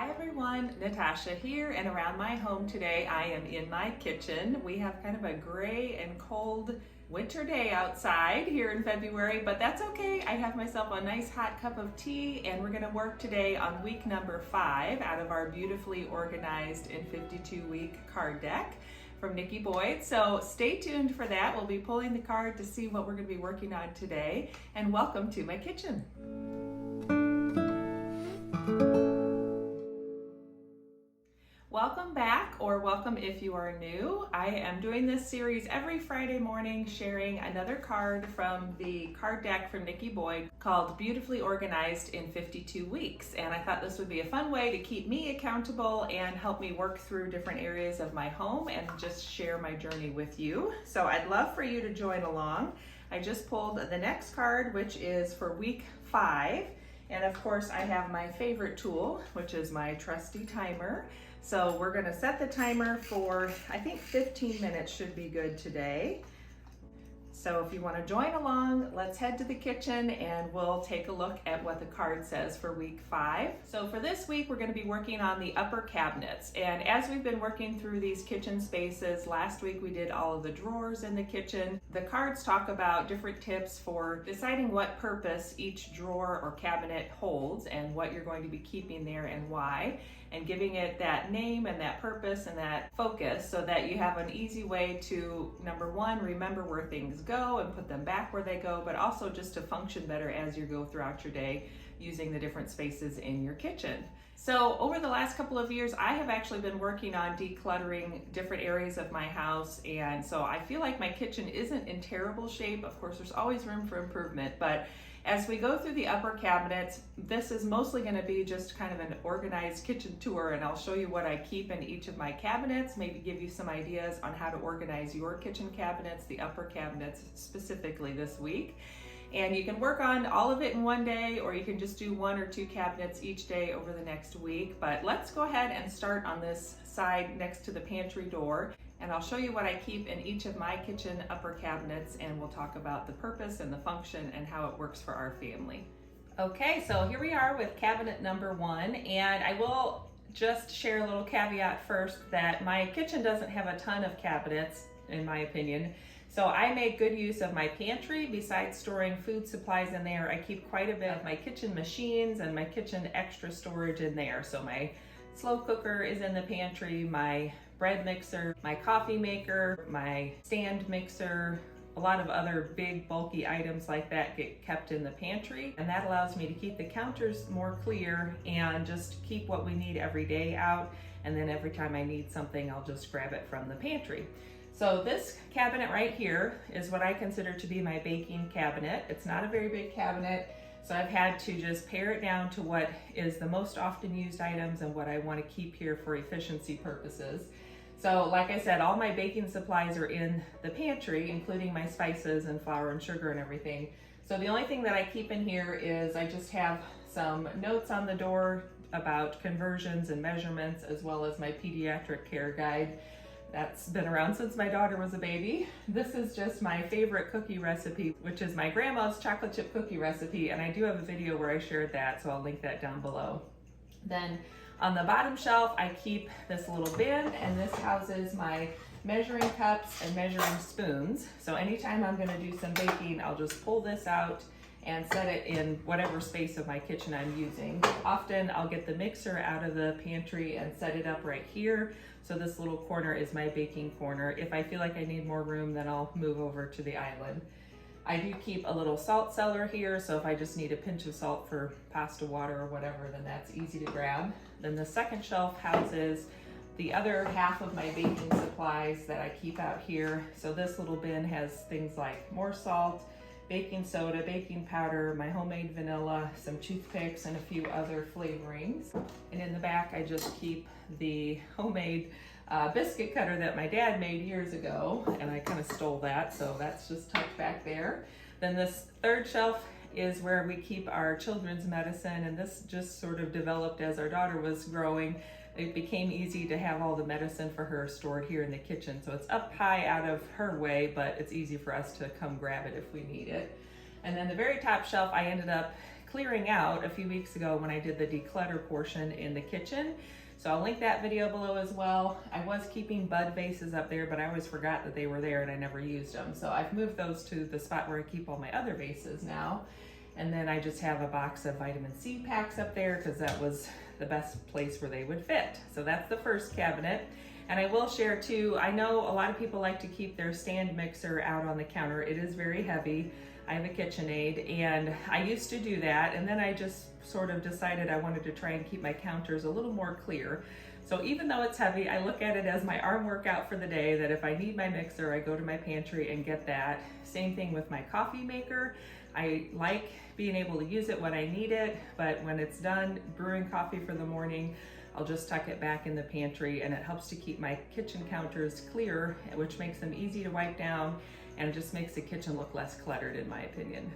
Hi everyone, Natasha here, and around my home today I am in my kitchen. We have kind of a gray and cold winter day outside here in February, but that's okay. I have myself a nice hot cup of tea and we're gonna work today on week number 5 out of our beautifully organized and 52-week card deck from Nikki Boyd. So stay tuned for that. We'll be pulling the card to see what we're gonna be working on today, and welcome to my kitchen. Welcome back, or welcome if you are new. I am doing this series every Friday morning, sharing another card from the card deck from Nikki Boyd called Beautifully Organized in 52 Weeks. And I thought this would be a fun way to keep me accountable and help me work through different areas of my home and just share my journey with you. So I'd love for you to join along. I just pulled the next card, which is for week 5. And of course I have my favorite tool, which is my trusty timer. So we're gonna set the timer for, I think 15 minutes should be good today. So if you wanna join along, let's head to the kitchen and we'll take a look at what the card says for week 5. So for this week, we're gonna be working on the upper cabinets. And as we've been working through these kitchen spaces, last week we did all of the drawers in the kitchen. The cards talk about different tips for deciding what purpose each drawer or cabinet holds and what you're going to be keeping there and why, and giving it that name and that purpose and that focus so that you have an easy way to, number one, remember where things go and put them back where they go, but also just to function better as you go throughout your day using the different spaces in your kitchen. So over the last couple of years, I have actually been working on decluttering different areas of my house, and so I feel like my kitchen isn't in terrible shape. Of course, there's always room for improvement, but as we go through the upper cabinets, this is mostly going to be just kind of an organized kitchen tour, and I'll show you what I keep in each of my cabinets, maybe give you some ideas on how to organize your kitchen cabinets, the upper cabinets specifically this week. And you can work on all of it in one day, or you can just do 1 or 2 cabinets each day over the next week. But let's go ahead and start on this side next to the pantry door, and I'll show you what I keep in each of my kitchen upper cabinets, and we'll talk about the purpose and the function and how it works for our family. Okay, so here we are with cabinet number 1, and I will just share a little caveat first that my kitchen doesn't have a ton of cabinets, in my opinion. So I make good use of my pantry. Besides storing food supplies in there, I keep quite a bit of my kitchen machines and my kitchen extra storage in there. So my slow cooker is in the pantry, my bread mixer, my coffee maker, my stand mixer, a lot of other big bulky items like that get kept in the pantry, and that allows me to keep the counters more clear and just keep what we need every day out, and then every time I need something I'll just grab it from the pantry. So this cabinet right here is what I consider to be my baking cabinet. It's not a very big cabinet, so I've had to just pare it down to what is the most often used items and what I want to keep here for efficiency purposes. So like I said, all my baking supplies are in the pantry, including my spices and flour and sugar and everything. So the only thing that I keep in here is I just have some notes on the door about conversions and measurements, as well as my pediatric care guide. That's been around since my daughter was a baby. This is just my favorite cookie recipe, which is my grandma's chocolate chip cookie recipe, and I do have a video where I shared that, so I'll link that down below. Then on the bottom shelf, I keep this little bin, and this houses my measuring cups and measuring spoons. So anytime I'm gonna do some baking, I'll just pull this out and set it in whatever space of my kitchen I'm using. Often I'll get the mixer out of the pantry and set it up right here. So this little corner is my baking corner. If I feel like I need more room, then I'll move over to the island. I do keep a little salt cellar here, so if I just need a pinch of salt for pasta water or whatever, then that's easy to grab. Then the second shelf houses the other half of my baking supplies that I keep out here. So this little bin has things like more salt, baking soda, baking powder, my homemade vanilla, some toothpicks, and a few other flavorings. And in the back, I just keep the homemade biscuit cutter that my dad made years ago, and I kind of stole that, so that's just tucked back there. Then this third shelf is where we keep our children's medicine, and this just sort of developed as our daughter was growing. It became easy to have all the medicine for her stored here in the kitchen. So it's up high out of her way, but it's easy for us to come grab it if we need it. And then the very top shelf, I ended up clearing out a few weeks ago when I did the declutter portion in the kitchen. So I'll link that video below as well. I was keeping bud vases up there, but I always forgot that they were there and I never used them. So I've moved those to the spot where I keep all my other vases now. And then I just have a box of vitamin C packs up there because that was the best place where they would fit. So that's the first cabinet. And I will share too, I know a lot of people like to keep their stand mixer out on the counter. It is very heavy. I have a KitchenAid and I used to do that, and then I just sort of decided I wanted to try and keep my counters a little more clear. So even though it's heavy, I look at it as my arm workout for the day, that if I need my mixer, I go to my pantry and get that. Same thing with my coffee maker. I like being able to use it when I need it, but when it's done brewing coffee for the morning, I'll just tuck it back in the pantry, and it helps to keep my kitchen counters clear, which makes them easy to wipe down and just makes the kitchen look less cluttered, in my opinion.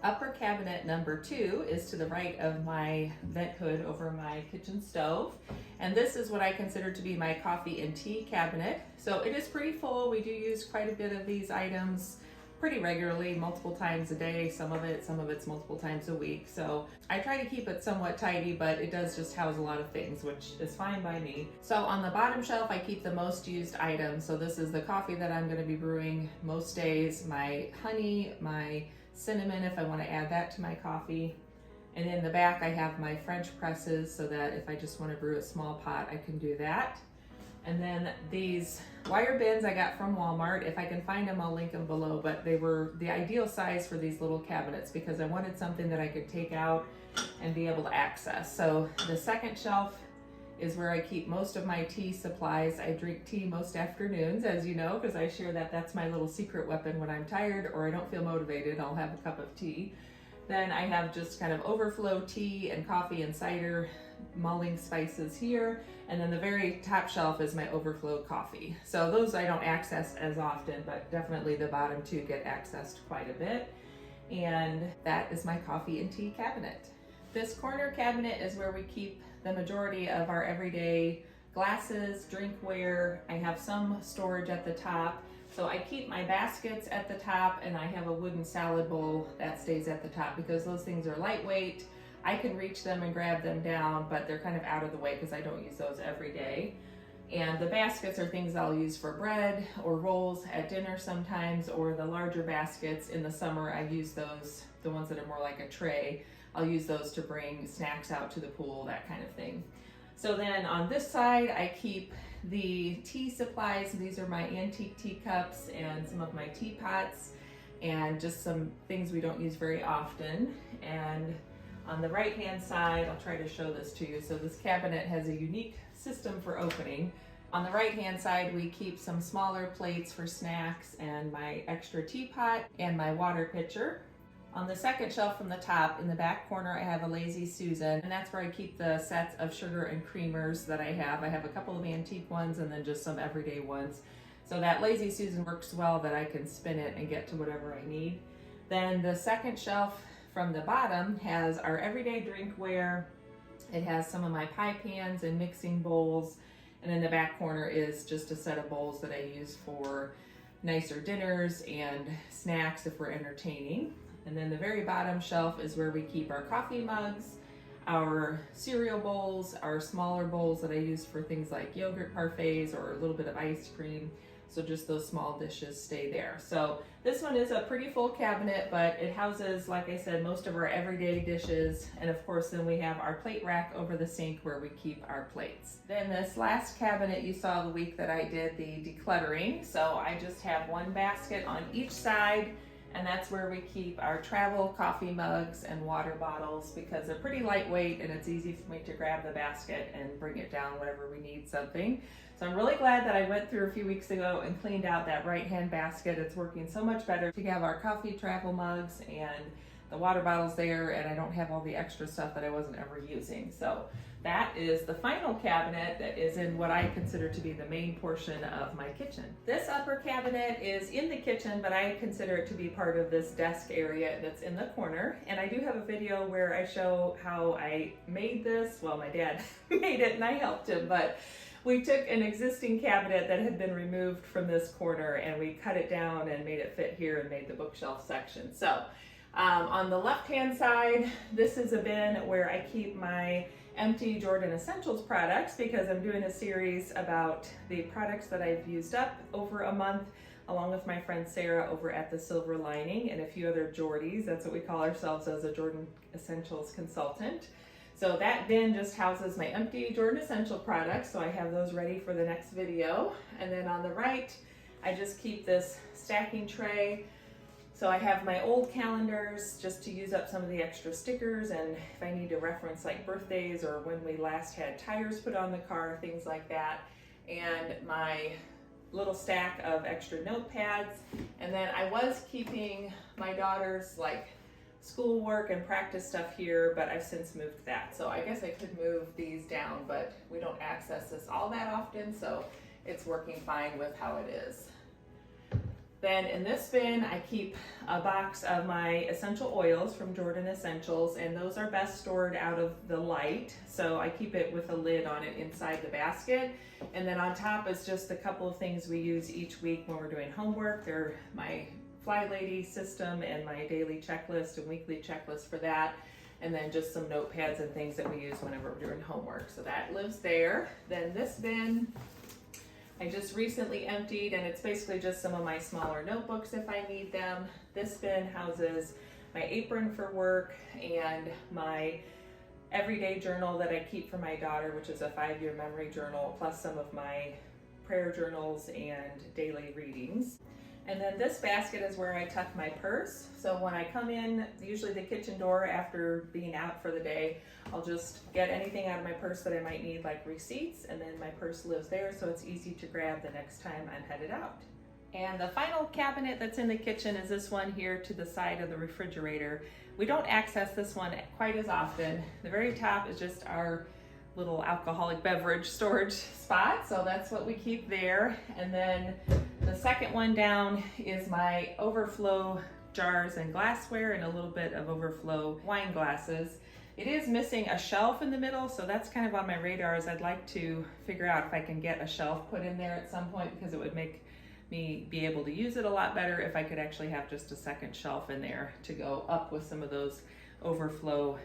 Upper cabinet number 2 is to the right of my vent hood over my kitchen stove. And this is what I consider to be my coffee and tea cabinet. So it is pretty full. We do use quite a bit of these items pretty regularly, multiple times a day, some of it's multiple times a week. So I try to keep it somewhat tidy, but it does just house a lot of things, which is fine by me. So on the bottom shelf, I keep the most used items. So this is the coffee that I'm gonna be brewing most days, my honey, my cinnamon if I wanna add that to my coffee. And in the back, I have my French presses so that if I just wanna brew a small pot, I can do that. And then these wire bins I got from Walmart. If I can find them, I'll link them below, but they were the ideal size for these little cabinets because I wanted something that I could take out and be able to access. So the second shelf is where I keep most of my tea supplies. I drink tea most afternoons, as you know, because I share that that's my little secret weapon. When I'm tired or I don't feel motivated, I'll have a cup of tea. Then I have just kind of overflow tea and coffee and cider, mulling spices here. And then the very top shelf is my overflow coffee. So those I don't access as often, but definitely the bottom 2 get accessed quite a bit. And that is my coffee and tea cabinet. This corner cabinet is where we keep the majority of our everyday glasses, drinkware. I have some storage at the top. So I keep my baskets at the top, and I have a wooden salad bowl that stays at the top because those things are lightweight. I can reach them and grab them down, but they're kind of out of the way because I don't use those every day. And the baskets are things I'll use for bread or rolls at dinner sometimes, or the larger baskets in the summer, I use those, the ones that are more like a tray, I'll use those to bring snacks out to the pool, that kind of thing. So then on this side, I keep the tea supplies. These are my antique teacups and some of my teapots and just some things we don't use very often. And on the right hand side, I'll try to show this to you. So this cabinet has a unique system for opening. On the right hand side, we keep some smaller plates for snacks and my extra teapot and my water pitcher. On the second shelf from the top, in the back corner, I have a Lazy Susan, and that's where I keep the sets of sugar and creamers that I have. I have a couple of antique ones and then just some everyday ones. So that Lazy Susan works well that I can spin it and get to whatever I need. Then the second shelf from the bottom has our everyday drinkware. It has some of my pie pans and mixing bowls. And in the back corner is just a set of bowls that I use for nicer dinners and snacks if we're entertaining. And then the very bottom shelf is where we keep our coffee mugs, our cereal bowls, our smaller bowls that I use for things like yogurt parfaits or a little bit of ice cream. So just those small dishes stay there. So this one is a pretty full cabinet, but it houses, like I said, most of our everyday dishes. And of course, then we have our plate rack over the sink where we keep our plates. Then this last cabinet you saw the week that I did the decluttering. So I just have one basket on each side, and that's where we keep our travel coffee mugs and water bottles because they're pretty lightweight and it's easy for me to grab the basket and bring it down whenever we need something. So I'm really glad that I went through a few weeks ago and cleaned out that right-hand basket. It's working so much better to have our coffee travel mugs and the water bottles there, and I don't have all the extra stuff that I wasn't ever using. So that is the final cabinet that is in what I consider to be the main portion of my kitchen. This upper cabinet is in the kitchen, but I consider it to be part of this desk area that's in the corner. And I do have a video where I show how I made this. Well, my dad made it and I helped him, but we took an existing cabinet that had been removed from this corner and we cut it down and made it fit here and made the bookshelf section. So On the left-hand side, this is a bin where I keep my empty Jordan Essentials products because I'm doing a series about the products that I've used up over a month, along with my friend Sarah over at the Silver Lining and a few other Jordies. That's what we call ourselves as a Jordan Essentials consultant. So that bin just houses my empty Jordan Essential products, so I have those ready for the next video. And then on the right, I just keep this stacking tray. So I have my old calendars just to use up some of the extra stickers, and if I need to reference like birthdays or when we last had tires put on the car, things like that. And my little stack of extra notepads. And then I was keeping my daughter's like schoolwork and practice stuff here, but I've since moved that. So I guess I could move these down, but we don't access this all that often, so it's working fine with how it is. Then in this bin, I keep a box of my essential oils from Jordan Essentials, and those are best stored out of the light. So I keep it with a lid on it inside the basket. And then on top is just a couple of things we use each week when we're doing homework. They're my Fly Lady system and my daily checklist and weekly checklist for that. And then just some notepads and things that we use whenever we're doing homework. So that lives there. Then this bin, I just recently emptied, and it's basically just some of my smaller notebooks if I need them. This bin houses my apron for work and my everyday journal that I keep for my daughter, which is a 5-year memory journal, plus some of my prayer journals and daily readings. And then this basket is where I tuck my purse. So when I come in, usually the kitchen door after being out for the day, I'll just get anything out of my purse that I might need, like receipts, and then my purse lives there, so it's easy to grab the next time I'm headed out. And the final cabinet that's in the kitchen is this one here to the side of the refrigerator. We don't access this one quite as often. The very top is just our little alcoholic beverage storage spot, so that's what we keep there. And then the second one down is my overflow jars and glassware and a little bit of overflow wine glasses. It is missing a shelf in the middle, so that's kind of on my radar, as I'd like to figure out if I can get a shelf put in there at some point, because it would make me be able to use it a lot better if I could actually have just a second shelf in there to go up with some of those overflow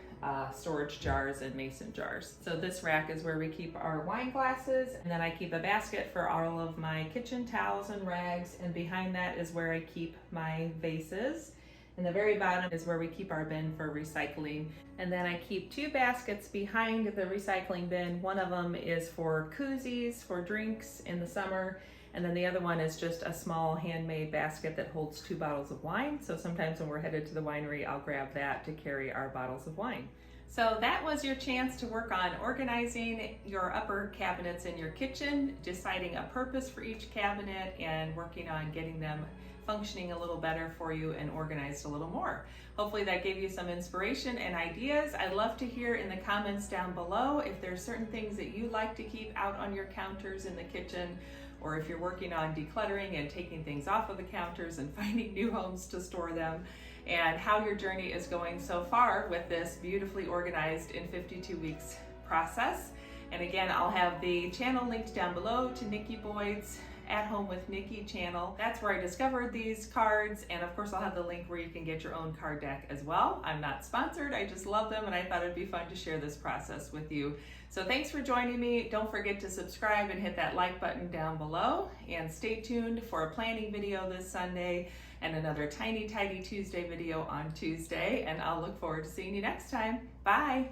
storage jars and mason jars. So this rack is where we keep our wine glasses, and then I keep a basket for all of my kitchen towels and rags, and behind that is where I keep my vases. And the very bottom is where we keep our bin for recycling. And then I keep 2 baskets behind the recycling bin. One of them is for koozies, for drinks in the summer, and then the other one is just a small handmade basket that holds 2 bottles of wine. So sometimes when we're headed to the winery, I'll grab that to carry our bottles of wine. So that was your chance to work on organizing your upper cabinets in your kitchen, deciding a purpose for each cabinet, and working on getting them functioning a little better for you and organized a little more. Hopefully that gave you some inspiration and ideas. I'd love to hear in the comments down below if there's certain things that you like to keep out on your counters in the kitchen, or if you're working on decluttering and taking things off of the counters and finding new homes to store them, and how your journey is going so far with this beautifully organized in 52 weeks process. And again, I'll have the channel linked down below to Nikki Boyd's At Home with Nikki channel. That's where I discovered these cards, and of course I'll have the link where you can get your own card deck as well. I'm not sponsored, I just love them, and I thought it'd be fun to share this process with you. So thanks for joining me. Don't forget to subscribe and hit that like button down below, and stay tuned for a planning video this Sunday and another Tiny Tidy Tuesday video on Tuesday, and I'll look forward to seeing you next time. Bye!